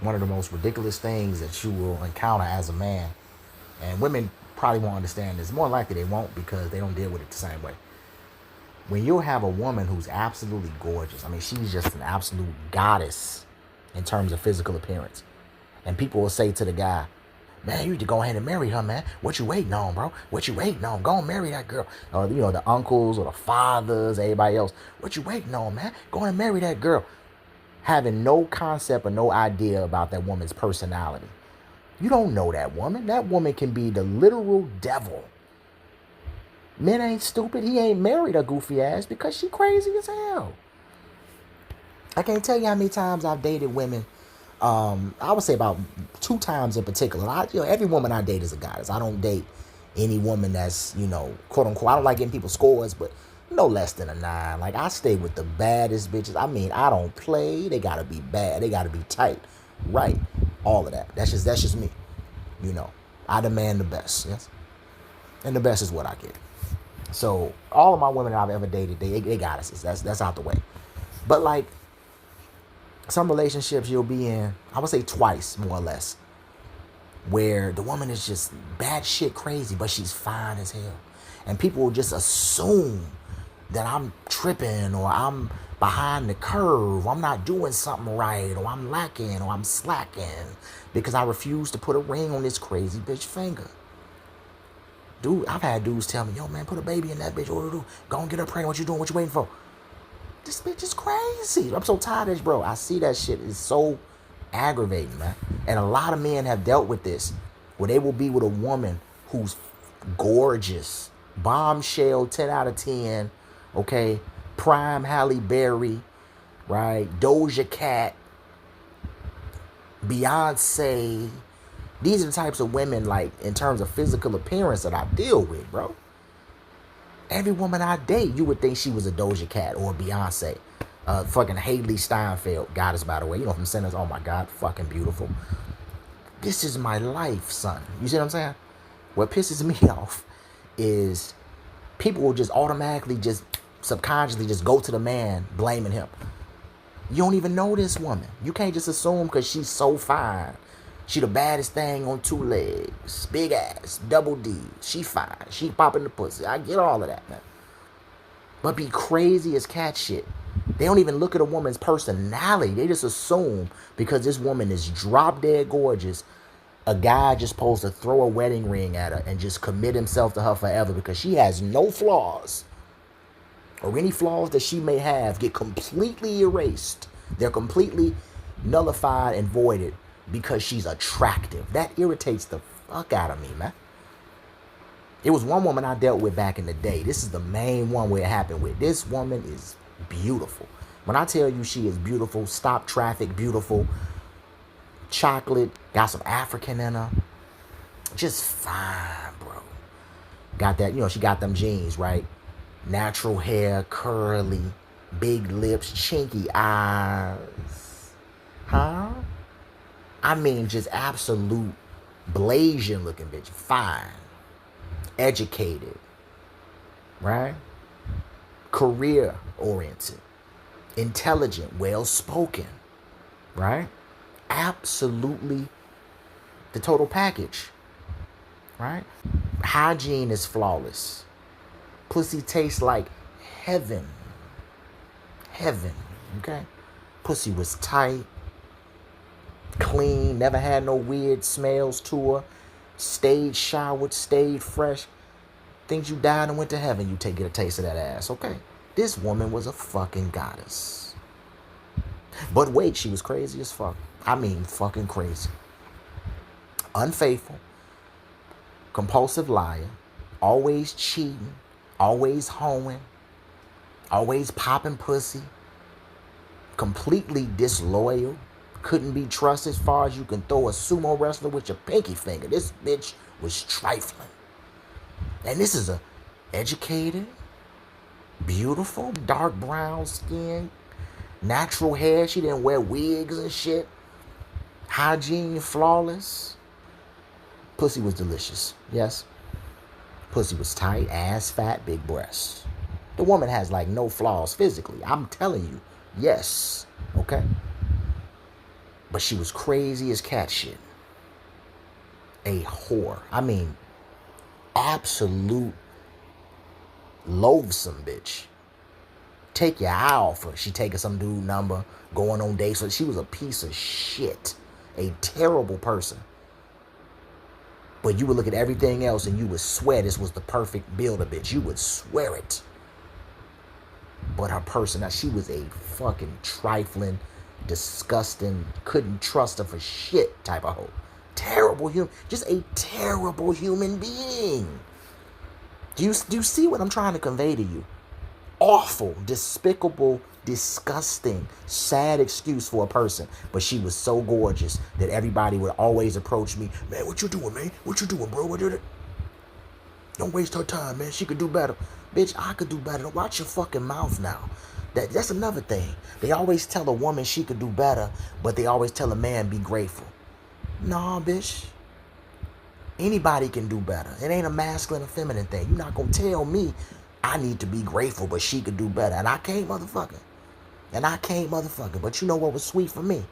One of the most ridiculous things that you will encounter as a man. And women probably won't understand this. More likely they won't because they don't deal with it the same way. When you have a woman who's absolutely gorgeous, I mean, she's just an absolute goddess in terms of physical appearance. And people will say to the guy, man, you need to go ahead and marry her, man. What you waiting on, bro? What you waiting on? Go and marry that girl. Or, the uncles or the fathers, everybody else. What you waiting on, man? Go and marry that girl. Having no concept or no idea about that woman's personality. You don't know that woman. That woman can be the literal devil. Men ain't stupid. He ain't married a goofy ass because she crazy as hell. I can't tell you how many times I've dated women. I would say about 2 times in particular. Every woman I date is a goddess. I don't date any woman that's, quote unquote. I don't like getting people scores, but no less than a 9. Like, I stay with the baddest bitches. I mean, I don't play. They gotta be bad. They gotta be tight, right? All of that. That's just me. I demand the best. Yes, and the best is what I get. So all of my women that I've ever dated, they goddesses. That's out the way. But like, some relationships you'll be in, I would say twice, more or less, where the woman is just bad shit crazy, but she's fine as hell. And people will just assume that I'm tripping or I'm behind the curve, or I'm not doing something right, or I'm lacking, or I'm slacking because I refuse to put a ring on this crazy bitch finger. Dude, I've had dudes tell me, yo, man, put a baby in that bitch. Go and get her pregnant. What you doing? What you waiting for? This bitch is crazy. I'm so tired of this, bro. I see that shit. It's so aggravating, man. And a lot of men have dealt with this, where they will be with a woman who's gorgeous, bombshell, 10 out of 10, okay, prime Halle Berry, right, Doja Cat, Beyonce. These are the types of women, like, in terms of physical appearance that I deal with, bro. Every woman I date, you would think she was a Doja Cat or a Beyonce. Fucking Haley Steinfeld, goddess, by the way. From Sinners. Oh, my God, fucking beautiful. This is my life, son. You see what I'm saying? What pisses me off is people will just automatically, just subconsciously, just go to the man, blaming him. You don't even know this woman. You can't just assume because she's so fine. She the baddest thing on 2 legs. Big ass. Double D. She fine. She popping the pussy. I get all of that, man. But be crazy as cat shit. They don't even look at a woman's personality. They just assume because this woman is drop dead gorgeous, a guy just supposed to throw a wedding ring at her and just commit himself to her forever because she has no flaws. Or any flaws that she may have get completely erased. They're completely nullified and voided because she's attractive. That irritates the fuck out of me, man. It was one woman I dealt with back in the day. This is the main one where it happened with. This woman is beautiful. When I tell you she is beautiful, stop traffic, beautiful, chocolate, got some African in her. Just fine, bro. Got that, she got them jeans, right? Natural hair, curly, big lips, chinky eyes. Huh? I mean, just absolute Blasian looking bitch. Fine. Educated. Right? Career oriented. Intelligent. Well spoken. Right? Absolutely the total package. Right? Hygiene is flawless. Pussy tastes like heaven. Heaven. Okay? Pussy was tight. Clean, never had no weird smells to her. Stayed showered, stayed fresh. Think you died and went to heaven, you get a taste of that ass, okay? This woman was a fucking goddess. But wait, she was crazy as fuck. I mean, fucking crazy. Unfaithful. Compulsive liar. Always cheating. Always hoeing. Always popping pussy. Completely disloyal. Couldn't be trusted as far as you can throw a sumo wrestler with your pinky finger. This bitch was trifling. And this is a educated, beautiful, dark brown skin, natural hair. She didn't wear wigs and shit. Hygiene flawless. Pussy was delicious. Yes. Pussy was tight, ass fat, big breasts. The woman has like no flaws physically. I'm telling you. Yes. Okay. But she was crazy as cat shit. A whore. I mean, absolute loathsome bitch. Take your eye off her. She taking some dude number, going on dates. So she was a piece of shit. A terrible person. But you would look at everything else and you would swear this was the perfect builder, bitch. You would swear it. But her person, she was a fucking trifling, disgusting, couldn't trust her for shit type of hoe. Terrible human, just a terrible human being. Do you see what I'm trying to convey to you? Awful, despicable, disgusting, sad excuse for a person. But she was so gorgeous that everybody would always approach me. Man, what you doing, man? What you doing, bro? Don't waste her time, man. She could do better. Bitch, I could do better. Watch your fucking mouth now. That's another thing. They always tell a woman she could do better, but they always tell a man be grateful. Nah, bitch. Anybody can do better. It ain't a masculine or feminine thing. You're not going to tell me I need to be grateful, but she could do better. And I can't, motherfucker. But you know what was sweet for me?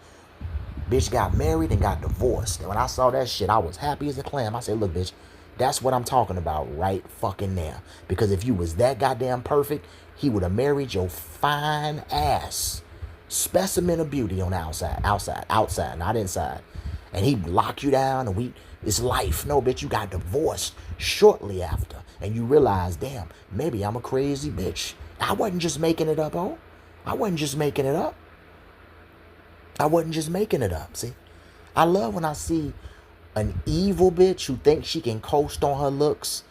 Bitch got married and got divorced. And when I saw that shit, I was happy as a clam. I said, look, bitch, that's what I'm talking about right fucking now. Because if you was that goddamn perfect, he would have married your fine ass. Specimen of beauty on the outside, not inside. And he'd lock you down and it's life. No, bitch, you got divorced shortly after. And you realize, damn, maybe I'm a crazy bitch. I wasn't just making it up, oh. I wasn't just making it up, see. I love when I see an evil bitch who thinks she can coast on her looks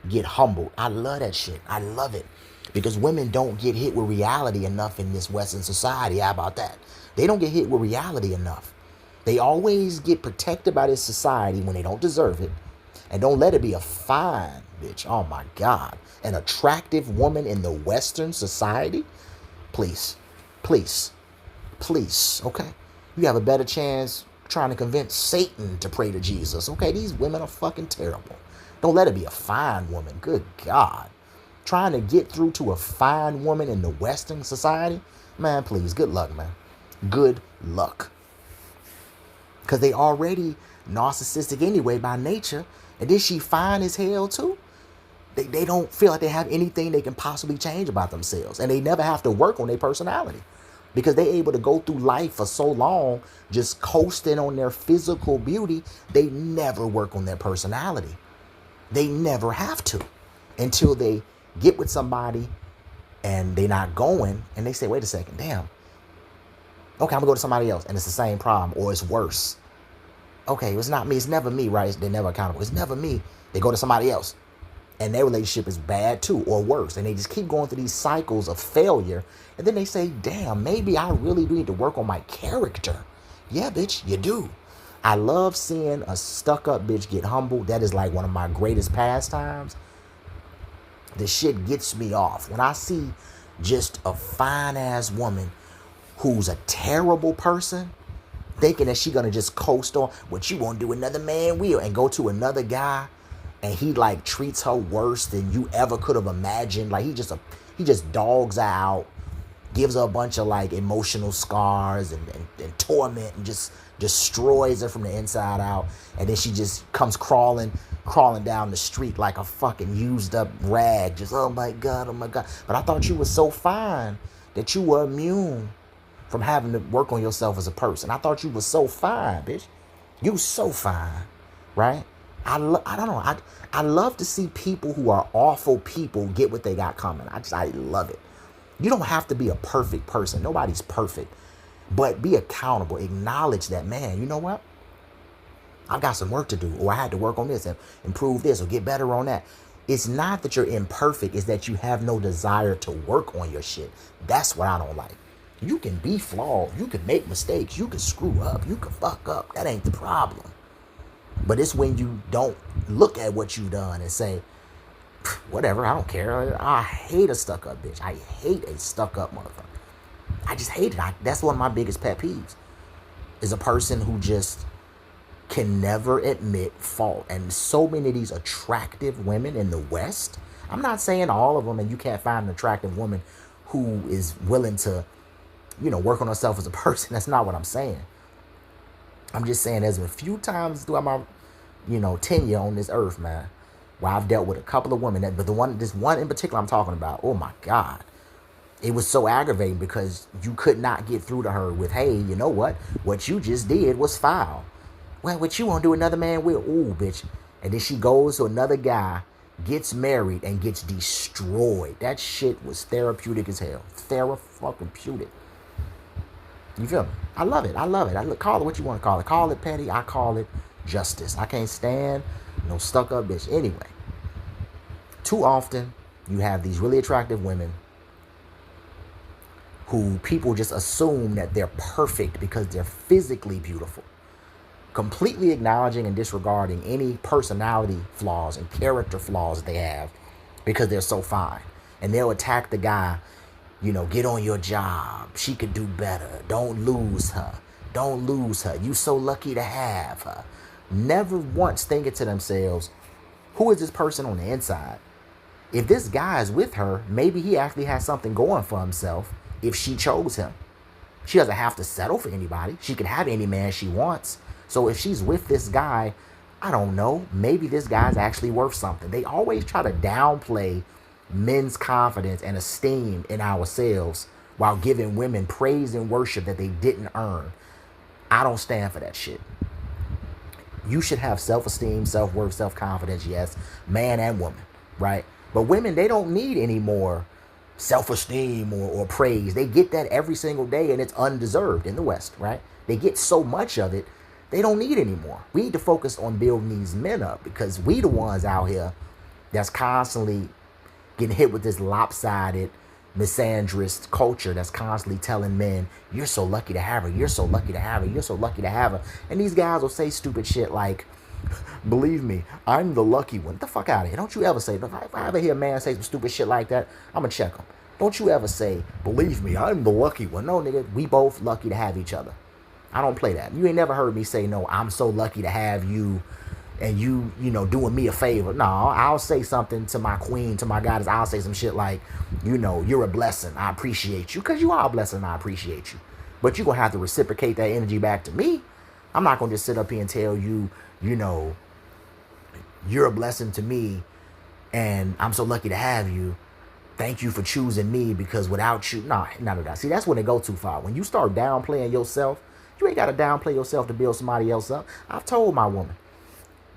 get humbled. I love that shit. I love it. Because women don't get hit with reality enough in this Western society. How about that? They don't get hit with reality enough. They always get protected by this society when they don't deserve it. And don't let it be a fine bitch. Oh my God. An attractive woman in the Western society? Please. Okay? You have a better chance trying to convince Satan to pray to Jesus. Okay? These women are fucking terrible. Don't let it be a fine woman. Good God. Trying to get through to a fine woman in the Western society? Man, please. Good luck, man. Good luck. Because they already narcissistic anyway by nature. And then she fine as hell too. They don't feel like they have anything they can possibly change about themselves. And they never have to work on their personality. Because they're able to go through life for so long just coasting on their physical beauty. They never work on their personality. They never have to. Until they get with somebody and they're not going. And they say, wait a second, damn. Okay, I'm going to go to somebody else. And it's the same problem or it's worse. Okay, it's not me. It's never me, right? They're never accountable. It's never me. They go to somebody else. And their relationship is bad too or worse. And they just keep going through these cycles of failure. And then they say, damn, maybe I really do need to work on my character. Yeah, bitch, you do. I love seeing a stuck-up bitch get humbled. That is like one of my greatest pastimes. The shit gets me off. When I see just a fine-ass woman who's a terrible person, thinking that she gonna just coast on what you won't do another man will and go to another guy and he like treats her worse than you ever could have imagined. Like he just dogs her out, gives her a bunch of like emotional scars and torment and just destroys her from the inside out. And then she just comes crawling down the street like a fucking used up rag. Just, oh my God. But I thought you were so fine that you were immune from having to work on yourself as a person. I thought you were so fine, bitch. You so fine, right? I don't know. I love to see people who are awful people get what they got coming. I love it. You don't have to be a perfect person. Nobody's perfect. But be accountable. Acknowledge that, man, you know what? I've got some work to do, or I had to work on this and improve this or get better on that. It's not that you're imperfect. It's that you have no desire to work on your shit. That's what I don't like. You can be flawed. You can make mistakes. You can screw up. You can fuck up. That ain't the problem. But it's when you don't look at what you've done and say, whatever, I don't care. I hate a stuck-up bitch. I hate a stuck-up motherfucker. I just hate it. That's one of my biggest pet peeves, is a person who just can never admit fault. And so many of these attractive women in the West, I'm not saying all of them, and you can't find an attractive woman who is willing to, work on herself as a person. That's not what I'm saying. I'm just saying there's been a few times throughout my, tenure on this earth, man, where I've dealt with a couple of women but this one in particular I'm talking about, oh my God. It was so aggravating because you could not get through to her with, hey, you know what you just did was foul. Well, what you want to do another man with? Ooh, bitch. And then she goes to another guy, gets married, and gets destroyed. That shit was therapeutic as hell. Therapeutic. You feel me? I love it. Call it what you want to call it. Call it petty. I call it justice. I can't stand no stuck up bitch. Anyway, too often you have these really attractive women who people just assume that they're perfect because they're physically beautiful, completely acknowledging and disregarding any personality flaws and character flaws they have because they're so fine. And they'll attack the guy, get on your job. She could do better. Don't lose her. Don't lose her. You so lucky to have her. Never once thinking to themselves, who is this person on the inside? If this guy is with her, maybe he actually has something going for himself if she chose him. She doesn't have to settle for anybody. She can have any man she wants. So if she's with this guy, I don't know, maybe this guy's actually worth something. They always try to downplay men's confidence and esteem in ourselves while giving women praise and worship that they didn't earn. I don't stand for that shit. You should have self-esteem, self-worth, self-confidence, yes, man and woman, right? But women, they don't need any more self-esteem or praise. They get that every single day, and it's undeserved in the West, right? They get so much of it, they don't need any more. We need to focus on building these men up because we the ones out here that's constantly getting hit with this lopsided, misandrist culture that's constantly telling men, you're so lucky to have her, you're so lucky to have her, you're so lucky to have her. And these guys will say stupid shit like, believe me, I'm the lucky one. Get the fuck out of here. Don't you ever say, if I ever hear a man say some stupid shit like that, I'm gonna check him. Don't you ever say, believe me, I'm the lucky one. No, nigga, we both lucky to have each other. I don't play that. You ain't never heard me say, no, I'm so lucky to have you and you doing me a favor. No, I'll say something to my queen, to my goddess. I'll say some shit like, you're a blessing. I appreciate you. Because you are a blessing and I appreciate you. But you're going to have to reciprocate that energy back to me. I'm not going to just sit up here and tell you, you're a blessing to me and I'm so lucky to have you. Thank you for choosing me because without you, nah. See, that's when it go too far. When you start downplaying yourself, you ain't got to downplay yourself to build somebody else up. I've told my woman,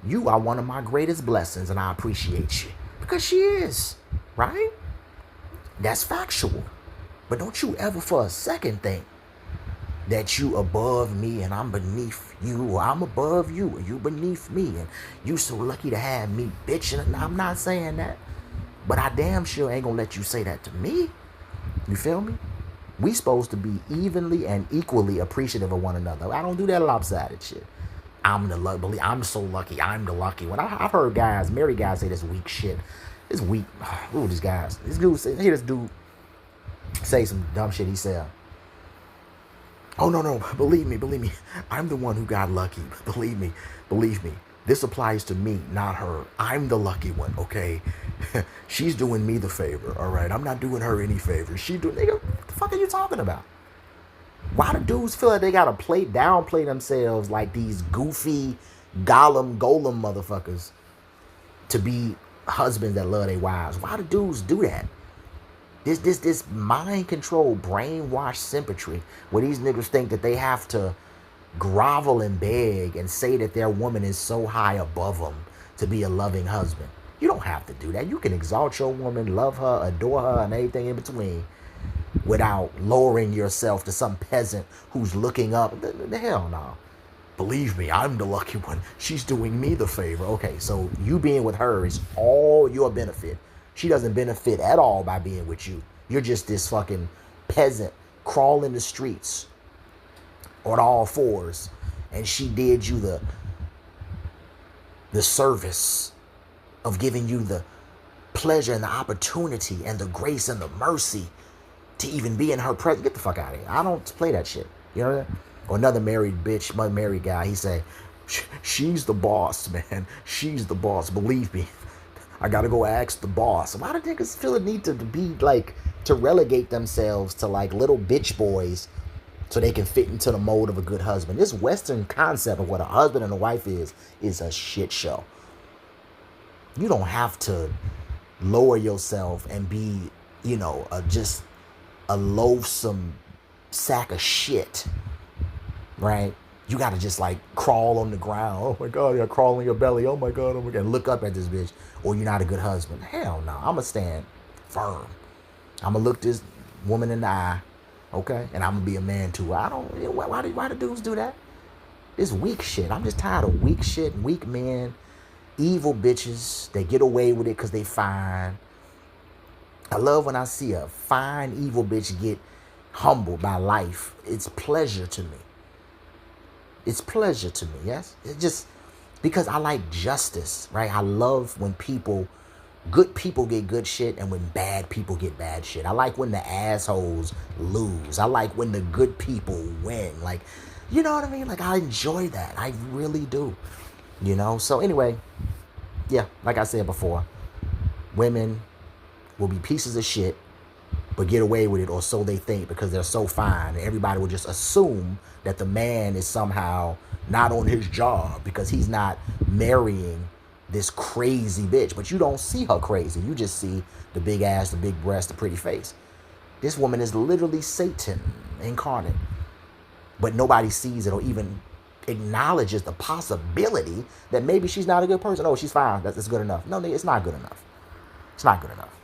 you are one of my greatest blessings and I appreciate you. Because she is, right? That's factual. But don't you ever for a second think that you above me and I'm beneath you, or I'm above you and you beneath me and you so lucky to have me, bitch. And I'm not saying that. But I damn sure ain't gonna let you say that to me. You feel me? We supposed to be evenly and equally appreciative of one another. I don't do that lopsided shit. I'm so lucky. I'm the lucky one. I've heard married guys say this weak shit. This weak. Ooh, these guys. This dude say some dumb shit he said. Oh, no. Believe me. I'm the one who got lucky. Believe me. This applies to me, not her. I'm the lucky one, okay? She's doing me the favor, all right? I'm not doing her any favors. Nigga, what the fuck are you talking about? Why do dudes feel like they gotta downplay themselves like these goofy golem motherfuckers to be husbands that love their wives? Why do dudes do that? This mind control, brainwash sympatry where these niggas think that they have to grovel and beg and say that their woman is so high above them to be a loving husband. You don't have to do that. You can exalt your woman, love her, adore her, and everything in between without lowering yourself to some peasant who's looking up. The hell no. Believe me, I'm the lucky one. She's doing me the favor. Okay, so you being with her is all your benefit. She doesn't benefit at all by being with you. You're just this fucking peasant crawling the streets on all fours, and she did you the service of giving you the pleasure and the opportunity and the grace and the mercy to even be in her presence. Get the fuck out of here. I don't play that shit. You know what I mean? Or another married guy, he say, she's the boss, man. She's the boss. Believe me. I gotta go ask the boss. Why do niggas feel a need to be like, to relegate themselves to like little bitch boys so they can fit into the mold of a good husband. This Western concept of what a husband and a wife is a shit show. You don't have to lower yourself and be, just a loathsome sack of shit, right? You got to just like crawl on the ground. Oh my God, you're crawling on your belly. Oh my God, and look up at this bitch. Or you're not a good husband. Hell no, I'm going to stand firm. I'm going to look this woman in the eye, okay? And I'm going to be a man too. Why do dudes do that? This weak shit. I'm just tired of weak shit, weak men, evil bitches. They get away with it because they fine. I love when I see a fine, evil bitch get humbled by life. It's pleasure to me. It's pleasure to me, yes? It just, because I like justice, right? I love when good people get good shit and when bad people get bad shit. I like when the assholes lose. I like when the good people win. Like, you know what I mean? Like, I enjoy that. I really do. So anyway, yeah, like I said before, women will be pieces of shit but get away with it, or so they think, because they're so fine. Everybody will just assume that the man is somehow not on his job because he's not marrying this crazy bitch. But you don't see her crazy. You just see the big ass, the big breast, the pretty face. This woman is literally Satan incarnate. But nobody sees it or even acknowledges the possibility that maybe she's not a good person. Oh, she's fine. That's good enough. No, it's not good enough. It's not good enough.